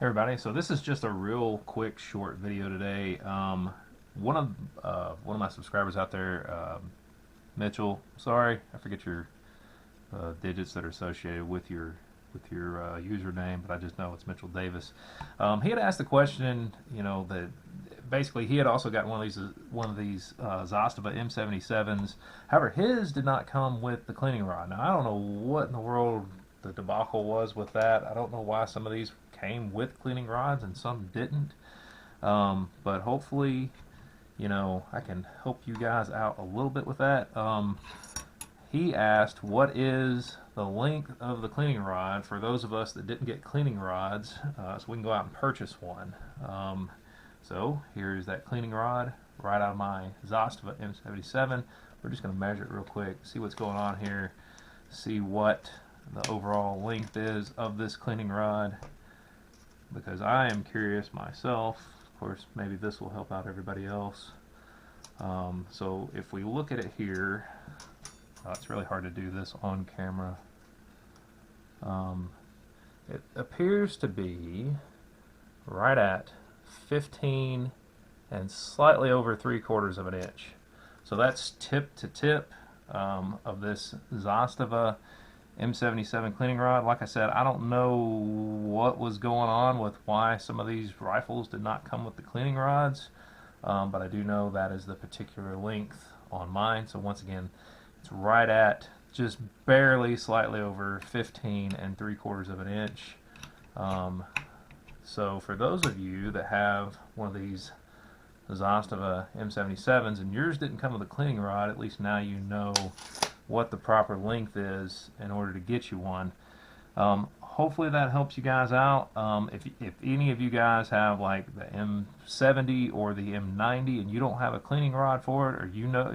Everybody, so this is just a real quick short video today. One of my subscribers out there, Mitchell, sorry I forget your digits that are associated with your username, but I just know it's Mitchell Davis. He had asked the question, that basically he had also got one of these Zastava M77s. However, his did not come with the cleaning rod. Now I don't know what in the world the debacle was with that. I don't know why some of these came with cleaning rods and some didn't. But hopefully, I can help you guys out a little bit with that. He asked, what is the length of the cleaning rod for those of us that didn't get cleaning rods, so we can go out and purchase one. So here's that cleaning rod right out of my Zastava M77. We're just going to measure it real quick, see what's going on here, see what the overall length is of this cleaning rod, because I am curious myself. Of course, maybe this will help out everybody else. So if we look at it here, it's really hard to do this on camera. It appears to be right at 15 and slightly over 3/4 of an inch. So that's tip to tip of this Zastava M77 cleaning rod. Like I said, I don't know what was going on with why some of these rifles did not come with the cleaning rods, but I do know that is the particular length on mine. So once again, it's right at just barely slightly over 15 and 3/4 of an inch. So for those of you that have one of these Zastava M77s and yours didn't come with a cleaning rod, at least now you know what the proper length is in order to get you one. Hopefully that helps you guys out. If any of you guys have like the M70 or the M90 and you don't have a cleaning rod for it, or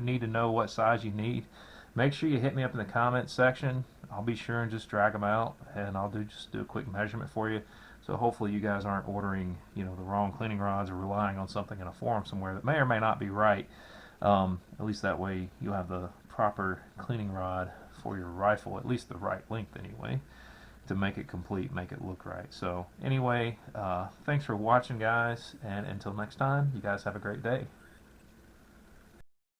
need to know what size you need, make sure you hit me up in the comments section. I'll be sure and just drag them out, and I'll just do a quick measurement for you. So hopefully you guys aren't ordering the wrong cleaning rods or relying on something in a forum somewhere that may or may not be right. At least that way you'll have the proper cleaning rod for your rifle, at least the right length anyway, to make it complete, make it look right. So anyway, thanks for watching, guys, and until next time, you guys have a great day.